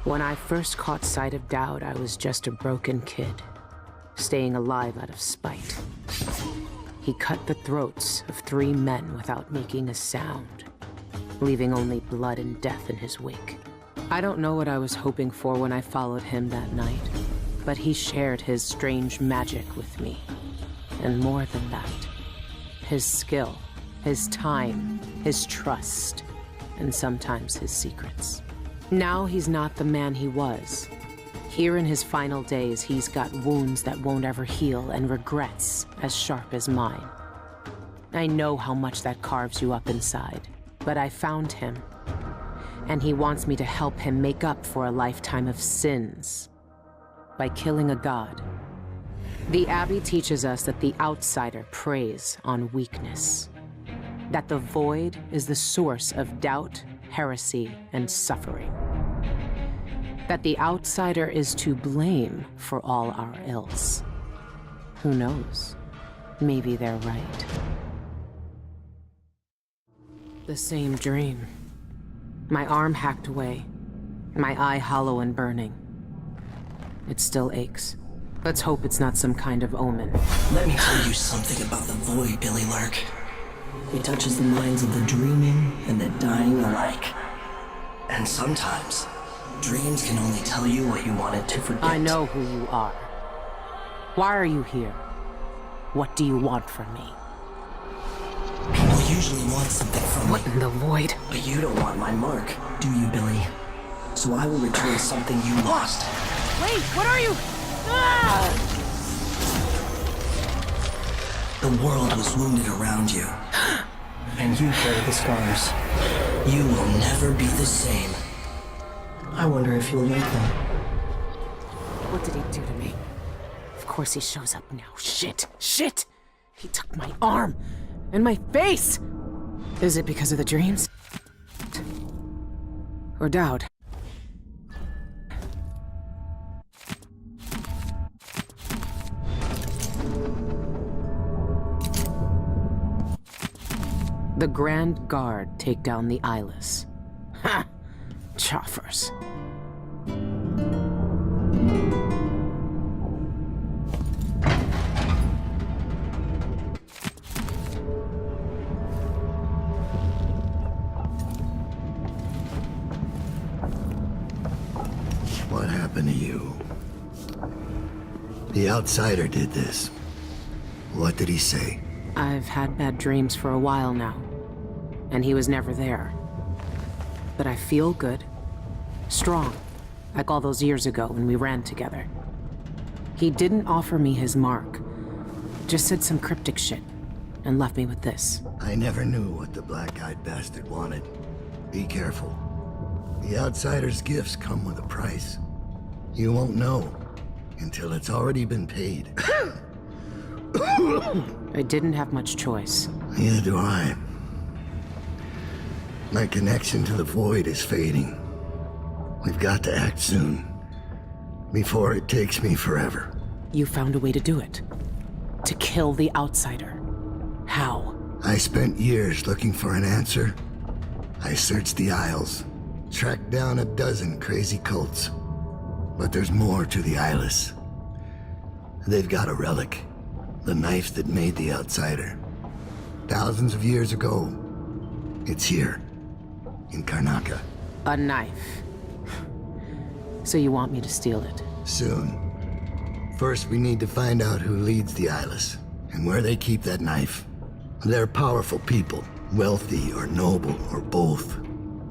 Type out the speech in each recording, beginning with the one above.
When I first caught sight of Dowd, I was just a broken kid, staying alive out of spite. He cut the throats of 3 men without making a sound, leaving only blood and death in his wake. I don't know what I was hoping for when I followed him that night, but he shared his strange magic with me. And more than that, his skill, his time, his trust, and sometimes his secrets. Now he's not the man he was. Here in his final days, he's got wounds that won't ever heal and regrets as sharp as mine. I know how much that carves you up inside, but I found him, and he wants me to help him make up for a lifetime of sins by killing a god. The Abbey teaches us that the outsider preys on weakness, that the void is the source of doubt, heresy, and suffering, that the outsider is to blame for all our ills. Who knows? Maybe they're right. The same dream. My arm hacked away, my eye hollow and burning. It still aches. Let's hope it's not some kind of omen. Let me tell you something about the void, Billy Lurk. It touches the minds of the dreaming and the dying alike. And sometimes, dreams can only tell you what you wanted to forget. I know who you are. Why are you here? What do you want from me? People usually want something from What me. in the void? But you don't want my mark, do you, Billy? So I will return something you lost. Wait, what are you? Ah! The world was wounded around you. And you carry the scars. You will never be the same. I wonder if you'll like them. What did he do to me? Of course he shows up now. Shit! Shit! He took my arm! And my face! Is it because of the dreams? Or Dowd? The Grand Guard take down the Eyeless. Ha! Choffers. What happened to you? The outsider did this. What did he say? I've had bad dreams for a while now, and he was never there. But I feel good, strong, like all those years ago when we ran together. He didn't offer me his mark, just said some cryptic shit, and left me with this. I never knew what the black-eyed bastard wanted. Be careful. The outsider's gifts come with a price. You won't know until it's already been paid. I didn't have much choice. Neither do I. My connection to the void is fading. We've got to act soon, before it takes me forever. You found a way to do it. To kill the outsider. How? I spent years looking for an answer. I searched the Isles, tracked down a dozen crazy cults. But there's more to the Eyeless. They've got a relic. The knife that made the outsider. Thousands of years ago. It's here. In Karnaca. A knife. So you want me to steal it? Soon. First, we need to find out who leads the Eyeless, and where they keep that knife. They're powerful people, wealthy or noble or both.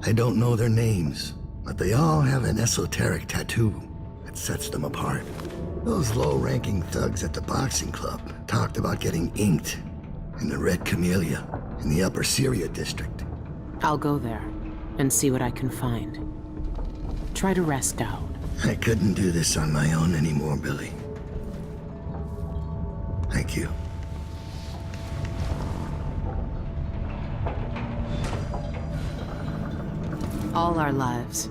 I don't know their names, but they all have an esoteric tattoo that sets them apart. Those low-ranking thugs at the boxing club talked about getting inked in the Red Camellia in the Upper Syria district. I'll go there and see what I can find. Try to rest out. I couldn't do this on my own anymore, Billy. Thank you. All our lives,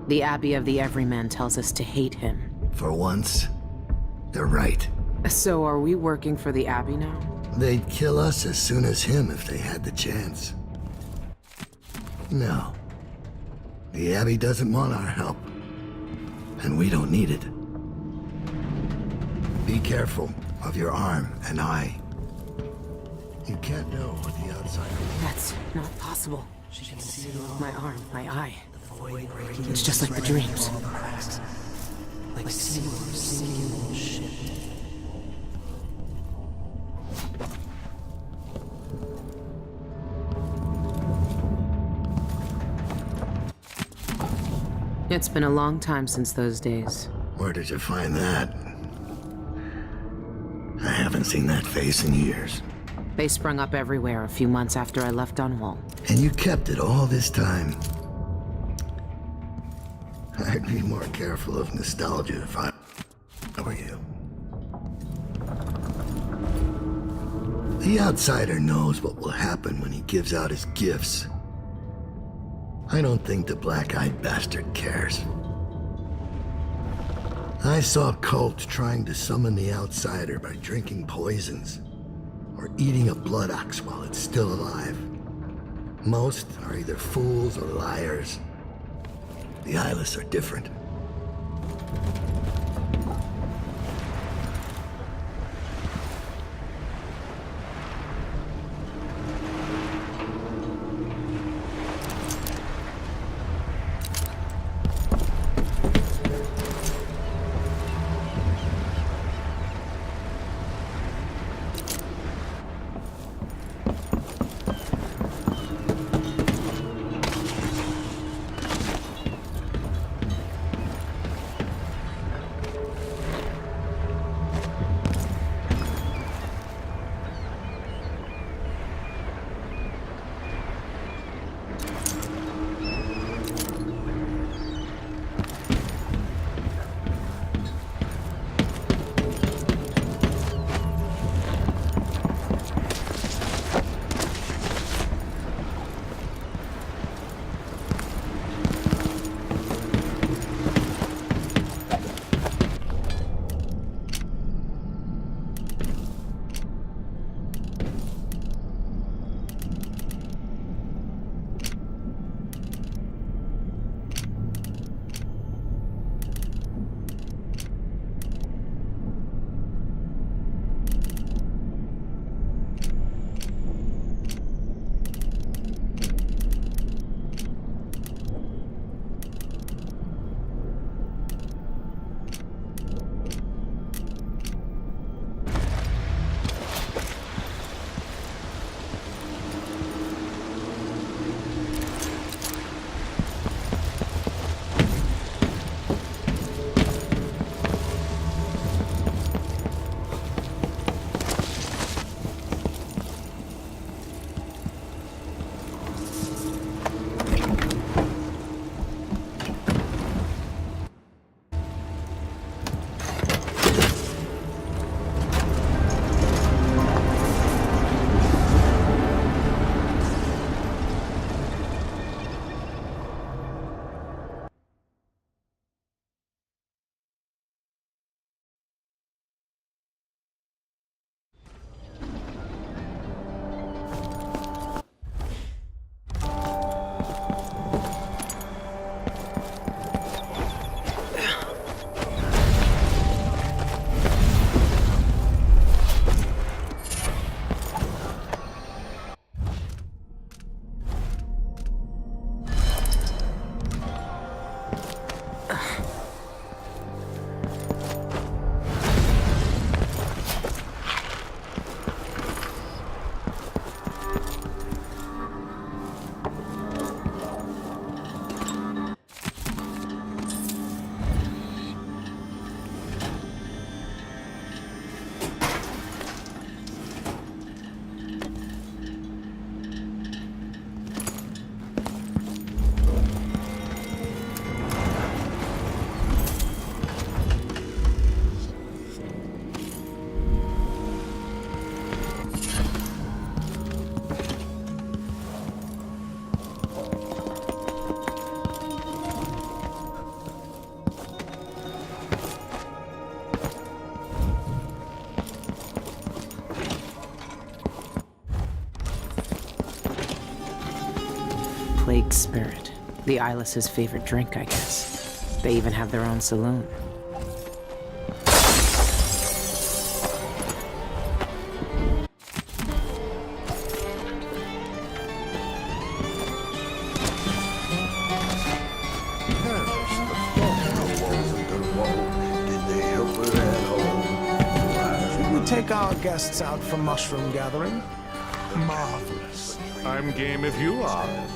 the Abbey of the Everyman tells us to hate him. For once, they're right. So are we working for the Abbey now? They'd kill us as soon as him if they had the chance. No. The Abbey doesn't want our help. and we don't need it. Be careful of your arm and eye. You can't know what the outside... That's not possible. She can see My arm, my eye. the void breaking. It's just like the dreams. Like seeing a sinking ship. It's been a long time since those days. Where did you find that? I haven't seen that face in years. They sprung up everywhere a few months after I left Dunwall. And you kept it all this time. I'd be more careful of nostalgia if I were you. The outsider knows what will happen when he gives out his gifts. I don't think the black-eyed bastard cares. I saw cults trying to summon the outsider by drinking poisons or eating a blood ox while it's still alive. Most are either fools or liars. The eyeless are different. Plague spirit. The eyeless's favorite drink, I guess. They even have their own saloon. Should we take our guests out for mushroom gathering? Marvelous. I'm game if you are.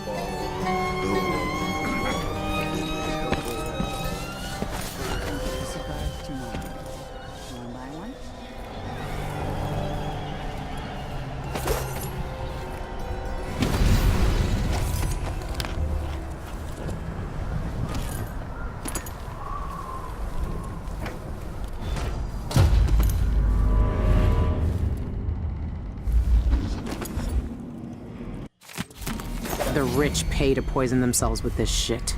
The rich pay to poison themselves with this shit.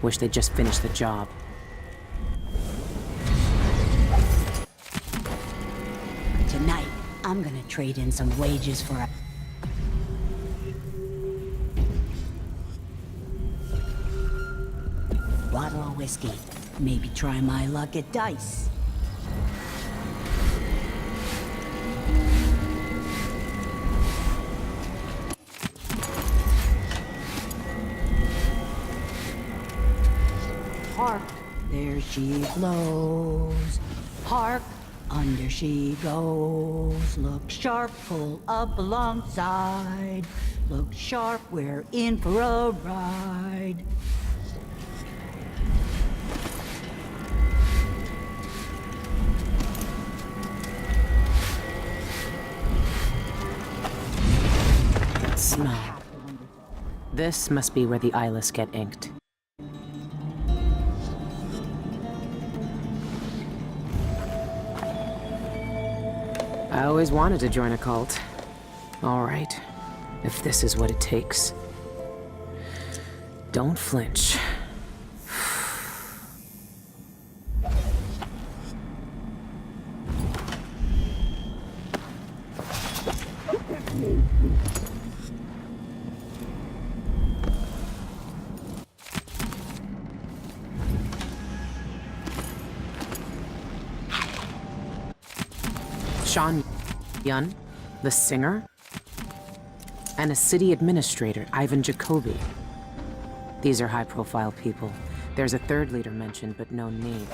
Wish they'd just finish the job. Tonight, I'm gonna trade in some wages for a bottle of whiskey. Maybe try my luck at dice. Hark, there she blows. Hark, under she goes. Look sharp, pull up alongside. Look sharp, we're in for a ride. Smell. This must be where the eyeless get inked. I always wanted to join a cult. All right, if this is what it takes. Don't flinch. Sean Yun, the singer, and a city administrator, Ivan Jacoby. These are high-profile people. There's a third leader mentioned, but no name.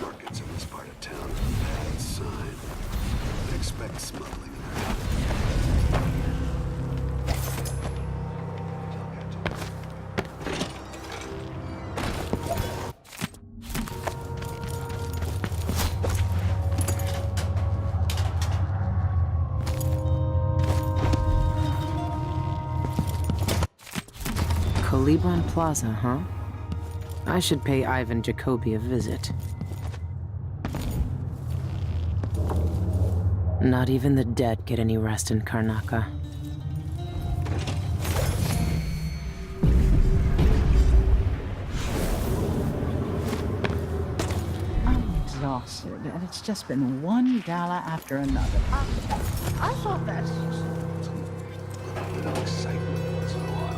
Markets in this part of town are a bad sign. I expect smuggling. Colibron Plaza, huh? I should pay Ivan Jacoby a visit. Not even the dead get any rest in Karnaca. I'm exhausted, and it's just been one gala after another. I thought that's just... A bit of excitement once in a while.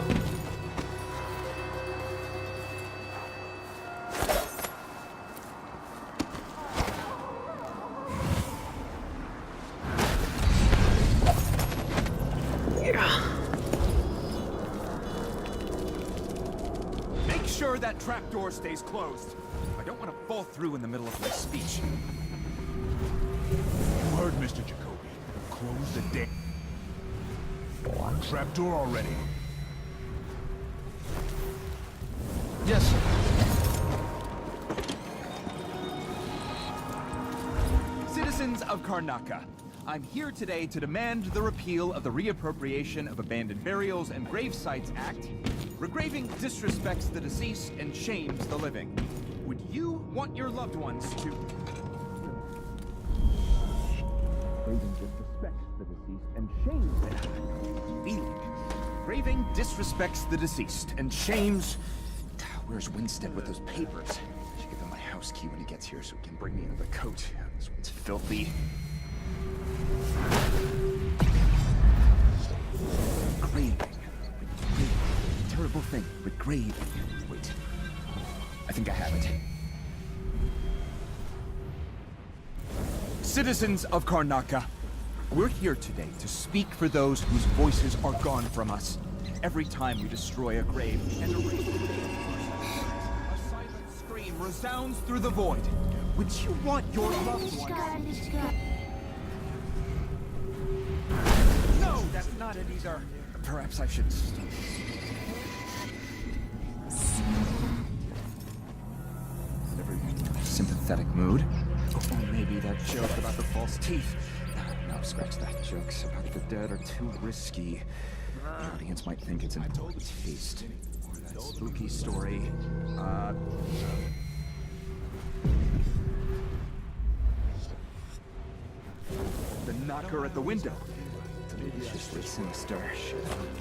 sure that trapdoor stays closed. I don't want to fall through in the middle of my speech. You heard Mr. Jacoby. Close the damn trapdoor already. Yes, sir. Citizens of Karnaca, I'm here today to demand the repeal of the Reappropriation of Abandoned Burials and Grave Sites Act. Regraving disrespects the deceased and shames the living. Would you want your loved ones to... Regraving disrespects the deceased and shames the feeling. Regraving disrespects the deceased and shames... Where's Winstead with those papers? I should give him my house key when he gets here so he can bring me another coat. This one's filthy. Regraving. Terrible thing. Regraving. Wait. I think I have it. Citizens of Karnaca, we're here today to speak for those whose voices are gone from us. Every time we destroy a grave and erase the name, a silent scream resounds through the void. Would you want your loved ones? No, that's not it either. Perhaps I should stop. Everyone's in a sympathetic mood. Oh, maybe that joke about the false teeth. No, scratch that. Jokes about the dead are too risky. The audience might think it's in poor taste. Or that spooky story. The knocker at the window. Deliciously sinister.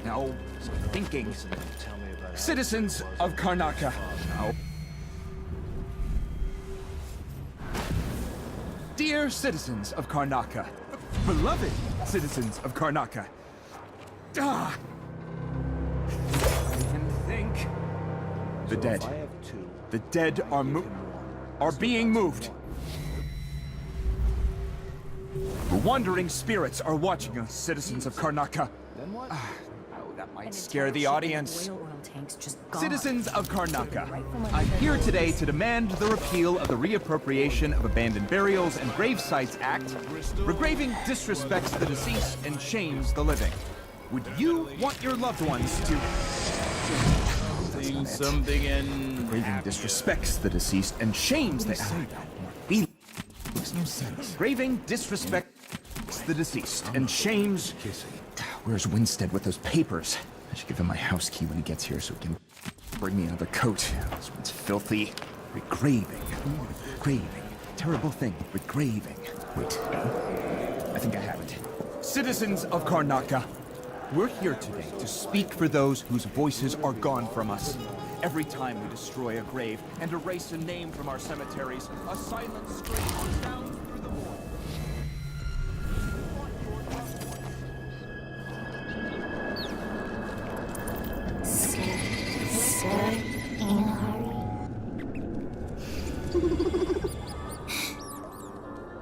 Now, thinking. Citizens of Karnaca. Now. Dear citizens of Karnaca. Beloved citizens of Karnaca. Ah! And think. The dead. The dead are being moved. The wandering spirits are watching us, citizens of Karnaca. Oh, that might scare the audience. Citizens of Karnaca, I'm here today to demand the repeal of the Reappropriation of Abandoned Burials and Grave Sites Act. Regraving disrespects the deceased and shames the living. Would you want your loved ones to... Something and... Regraving disrespects the deceased and shames the... Makes no sense. Regraving disrespects the deceased and shames... Where's Winstead with those papers? I should give him my house key when he gets here so he can bring me another coat. This one's filthy. Regraving. Regraving. Terrible thing. Regraving. Wait. I think I have it. Citizens of Karnaca, we're here today to speak for those whose voices are gone from us. Every time we destroy a grave and erase a name from our cemeteries, a silent scream resounds through the void.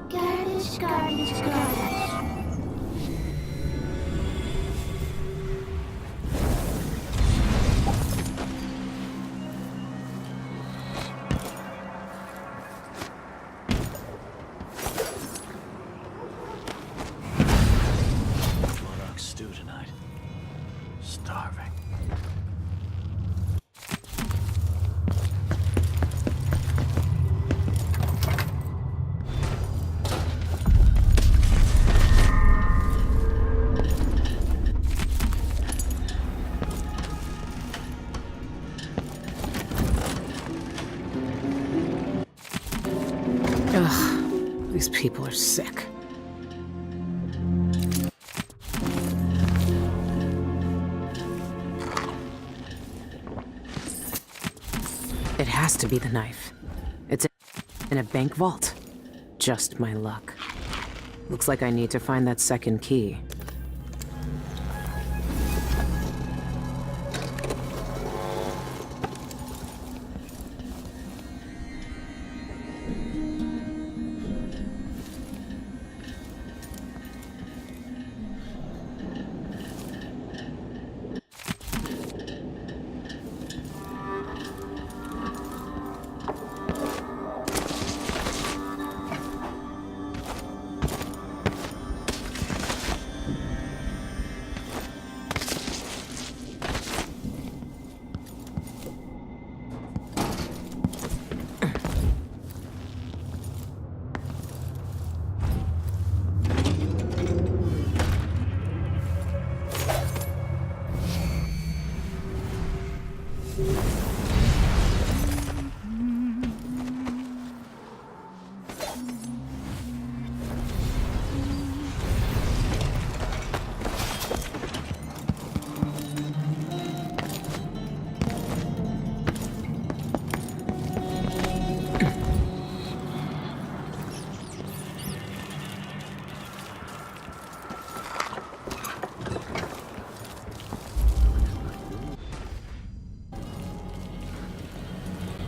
Garnish, garnish, garnish. Monarch stew tonight. Starving. Ugh, these people are sick. It has to be the knife. It's in a bank vault. Just my luck. Looks like I need to find that second key.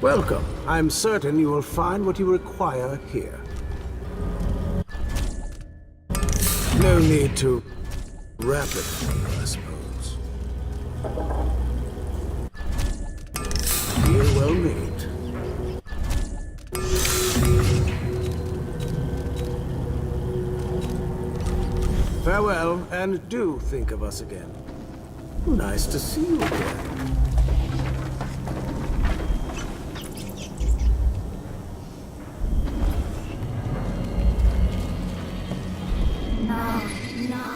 Welcome. I'm certain you will find what you require here. No need to wrap it for you, I suppose. Feel well made. Farewell, and do think of us again. Nice to see you again. No.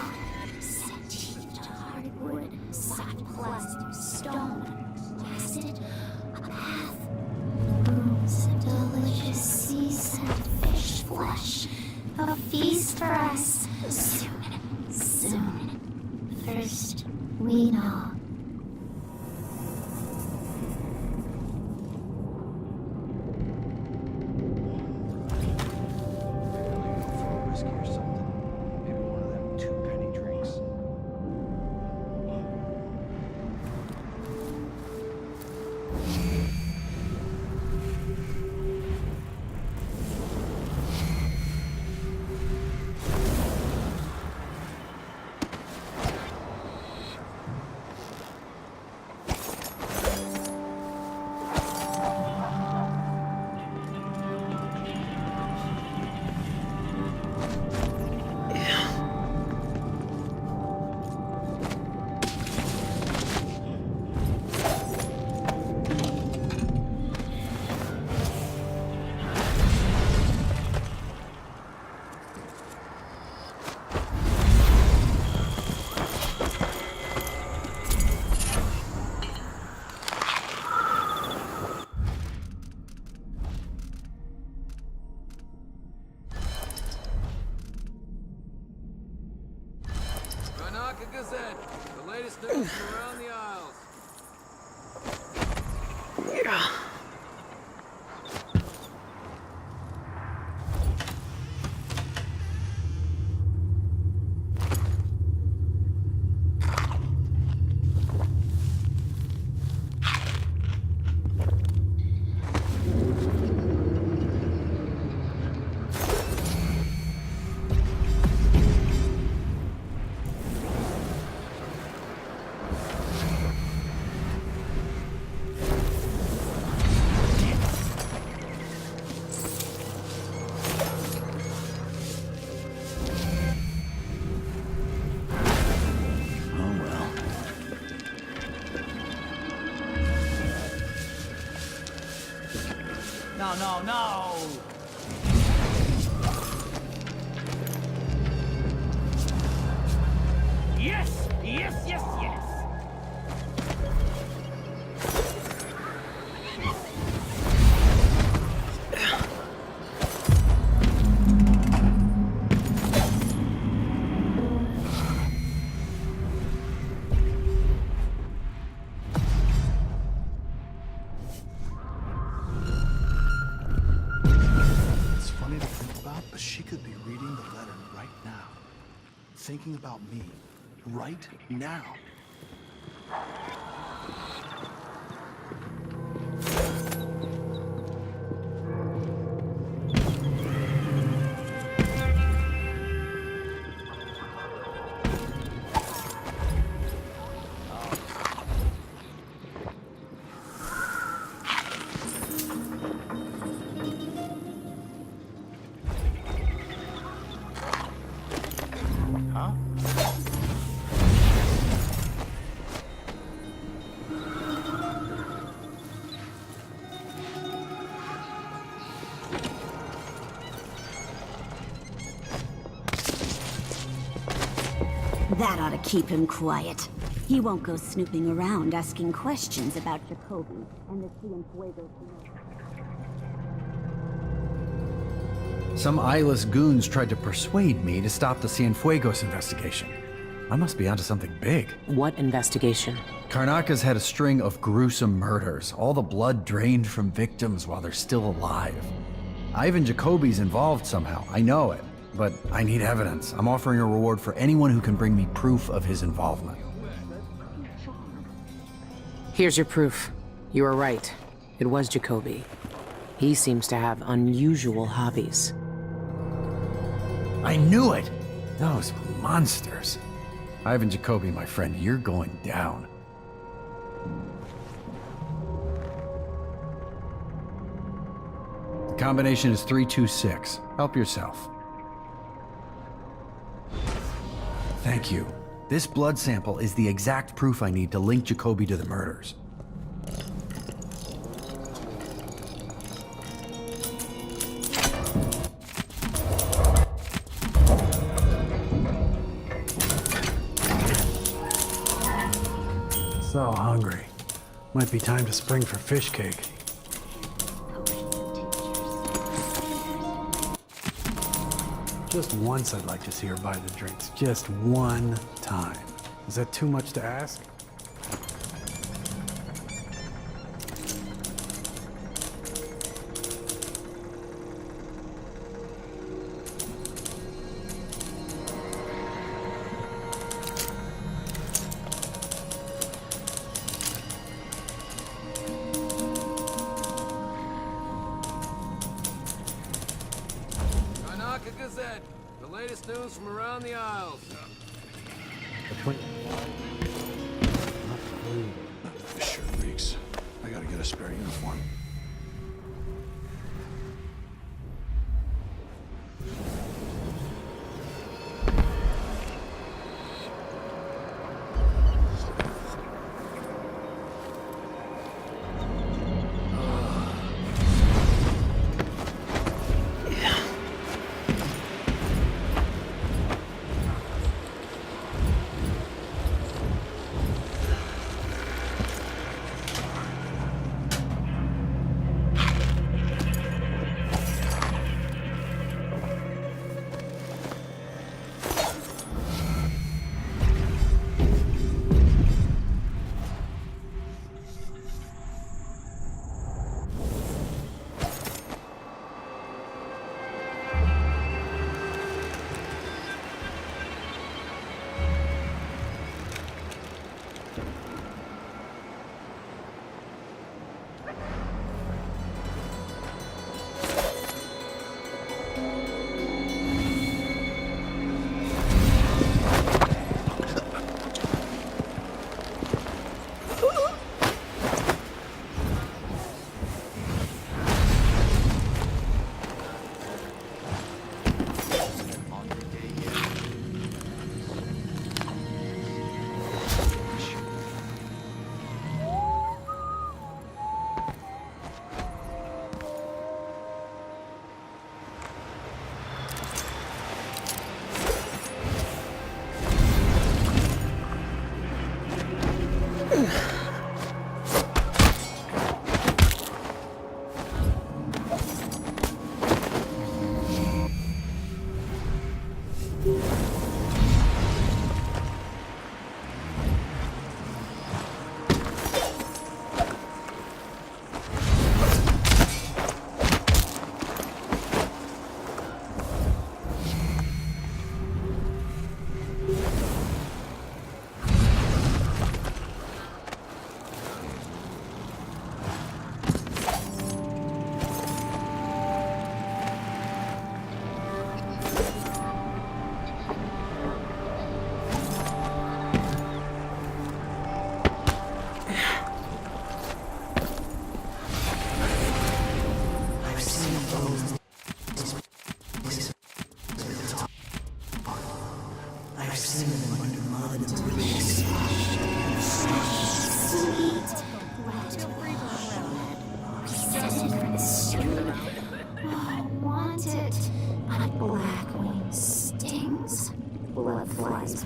Sentient hardwood, soft plastic, stone, acid, a path, rooms, delicious sea and fish flesh, a feast for us. Soon. First, we know. Gazette, the latest news from around the aisles. No! Yes! But she could be reading the letter right now. Thinking about me. Right now. That ought to keep him quiet. He won't go snooping around asking questions about Jacoby and the Cienfuegos. Some eyeless goons tried to persuade me to stop the Cienfuegos investigation. I must be onto something big. What investigation? Karnaka's had a string of gruesome murders, all the blood drained from victims while they're still alive. Ivan Jacoby's involved somehow, I know it. But I need evidence. I'm offering a reward for anyone who can bring me proof of his involvement. Here's your proof. You were right. It was Jacoby. He seems to have unusual hobbies. I knew it! Those monsters. Ivan Jacoby, my friend, you're going down. The combination is 326. Help yourself. Thank you. This blood sample is the exact proof I need to link Jacoby to the murders. So hungry. Might be time to spring for fish cake. Just once I'd like to see her buy the drinks. Just one time. Is that too much to ask? Gazette, the latest news from around the Isles. This shirt reeks. I gotta get a spare uniform.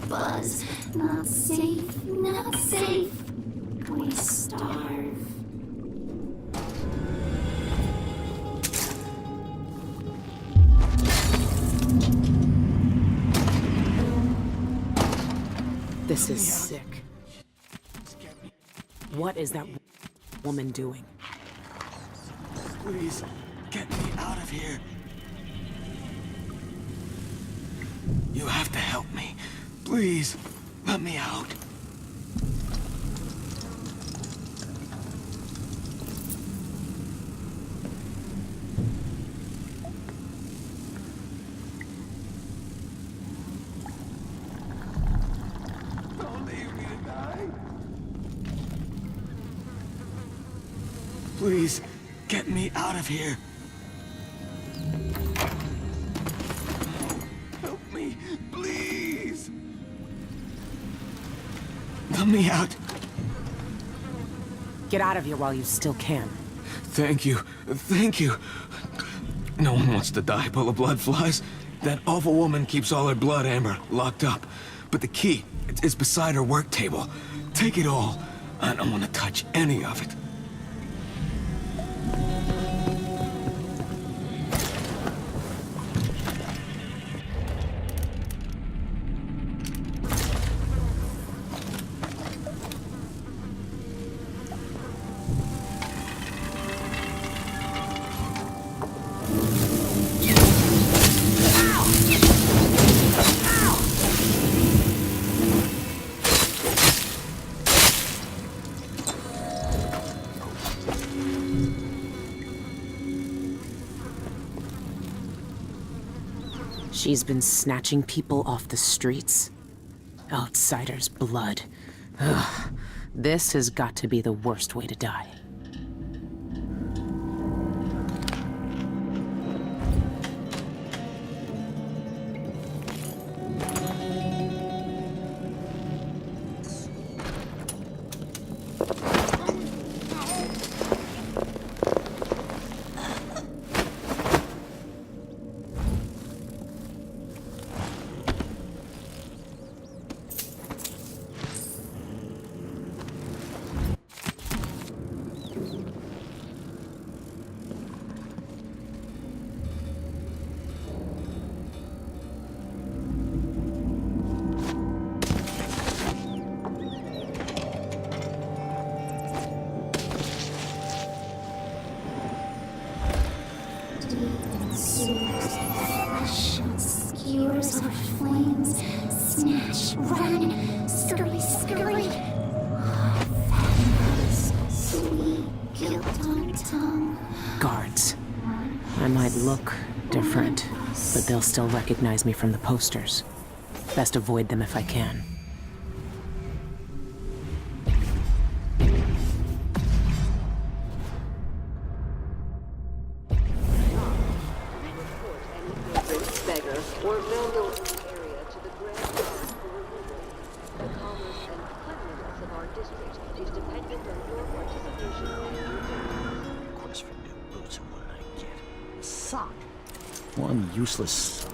Buzz. Not safe, not safe. We starve. This is sick. What is that woman doing? Please, get me out of here. You have to help me. Please, let me out. Please, get me out of here. Help me, please. Let me out. Get out of here while you still can. Thank you. Thank you. No one wants to die full of blood flies. That awful woman keeps all her blood amber locked up. But the key is beside her work table. Take it all. I don't want to touch any of it. She's been snatching people off the streets. Outsiders' blood. Ugh. This has got to be the worst way to die. Skewers of flames, snatch, run, scurry, scurry. Phantoms, sweet guilt on tongue. Guards. I might look different, but they'll still recognize me from the posters. Best avoid them if I can. One useless.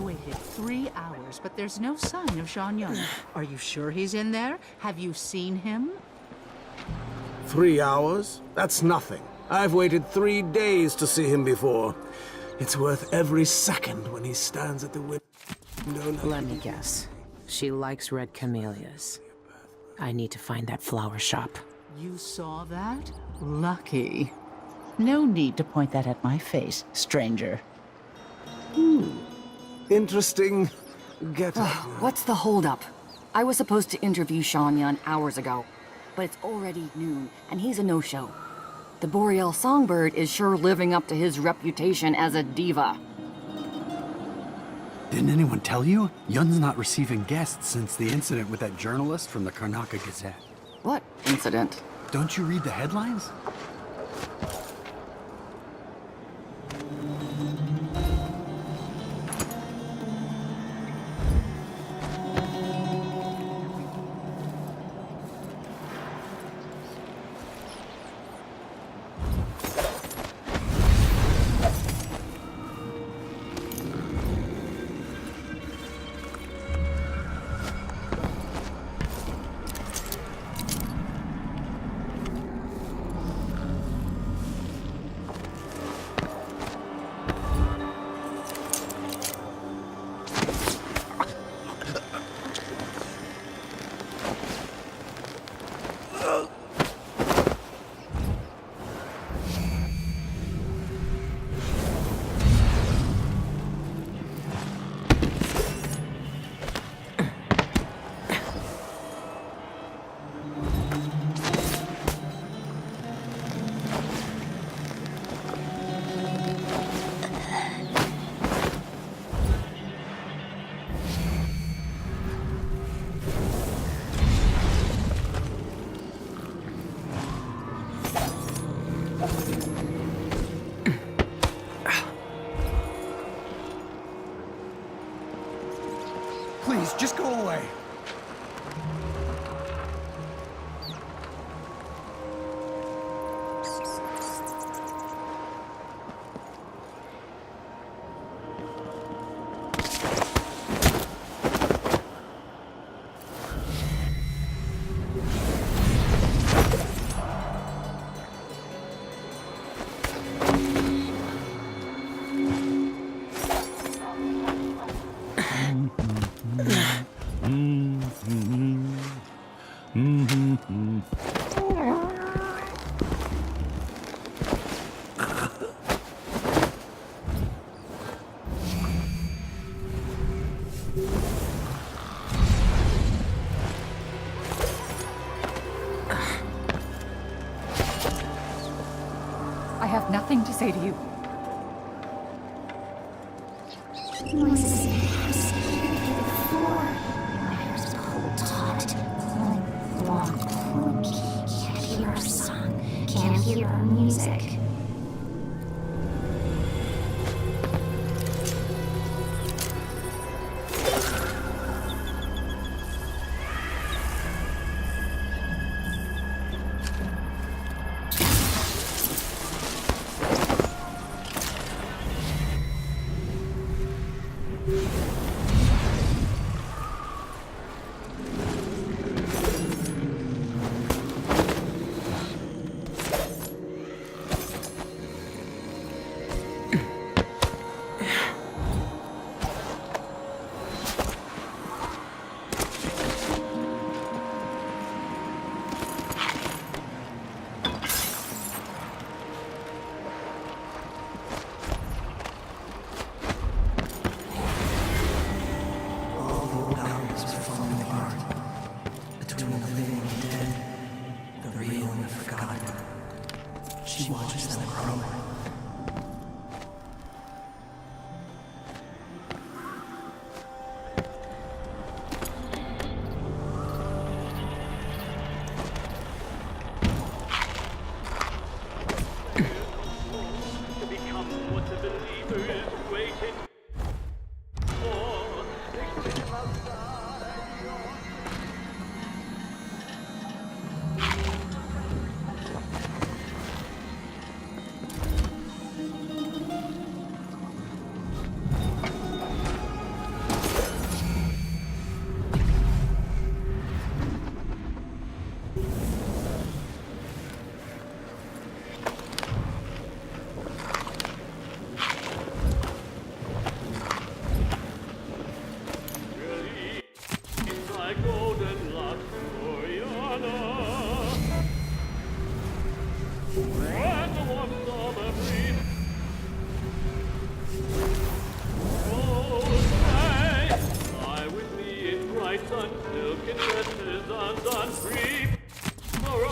Waited 3 hours, but there's no sign of Sean Young. Are you sure he's in there? Have you seen him? 3 hours? That's nothing. I've waited 3 days to see him before. It's worth every second when he stands at the window. Let me guess. She likes red camellias. I need to find that flower shop. You saw that? Lucky. No need to point that at my face, stranger. Interesting. Get up. What's the holdup? I was supposed to interview Sean Yun hours ago, but it's already noon, and he's a no-show. The Boreal Songbird is sure living up to his reputation as a diva. Didn't anyone tell you? Yun's not receiving guests since the incident with that journalist from the Karnaka Gazette. What incident? Don't you read the headlines? please, just go away. I have nothing to say to you. Noises in the house before. Wires pulled taut. Clunk, clonk, clunk. Can't hear our song. Can't hear our music. She watches them grow.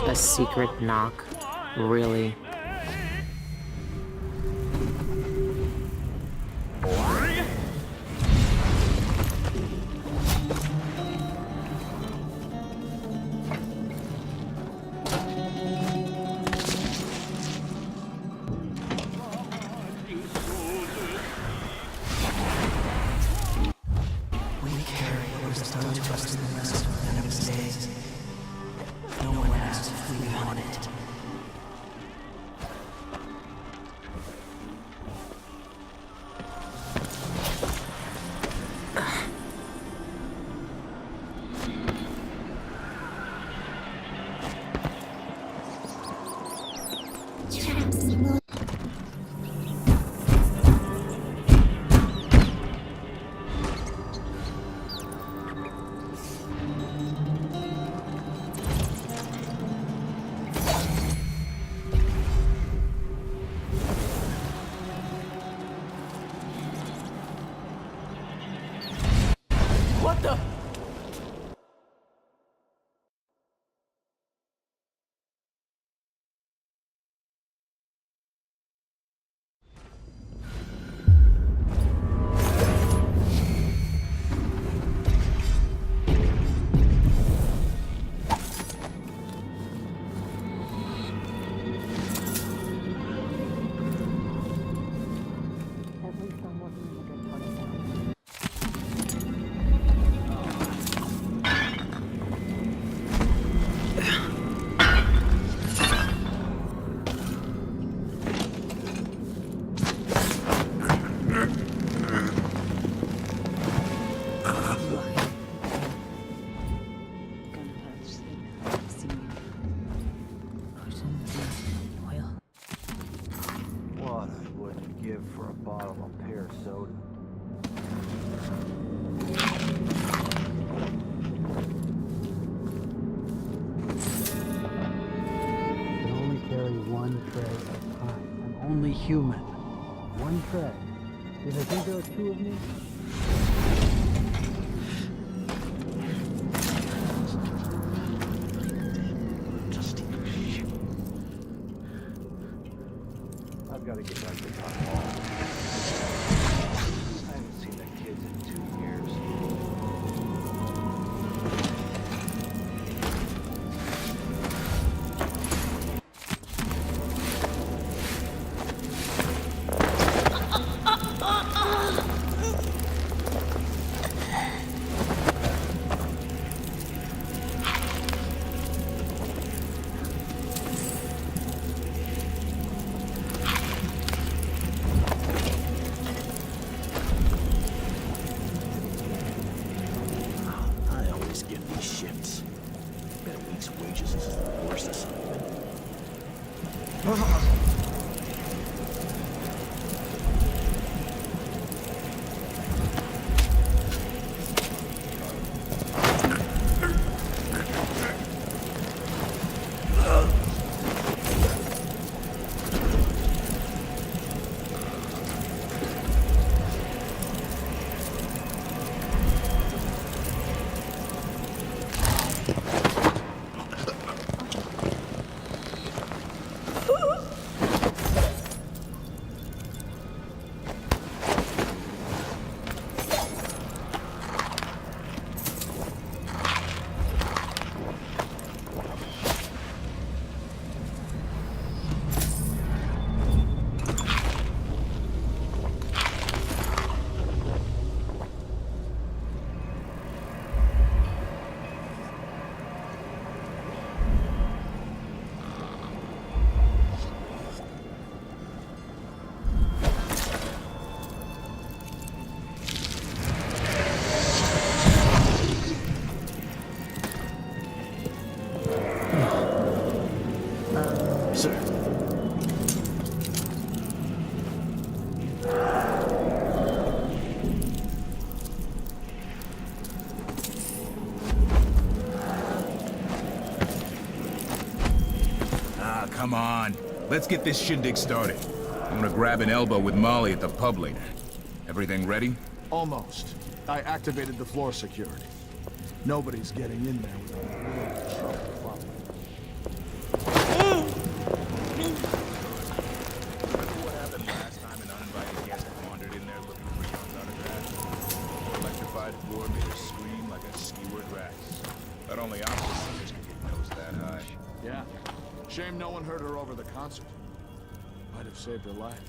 A secret knock? Really? We carry what is done to us in the rest of Venom's days. No one asked if we want it. What the? human. One tread. Did I think there were two of me? I've got to get back to Town Hall. I haven't seen the kids in 2 years. Come on. Let's get this shindig started. I'm gonna grab an elbow with Molly at the pub later. Everything ready? Almost. I activated the floor security. Nobody's getting in there without a real trouble following. Remember what happened last time an uninvited guest wandered in there looking for Young's autograph? The electrified floor made her scream like a skewered rat. But only officers can get nose that high. Yeah. Shame no one heard her over the concert. Might have saved her life.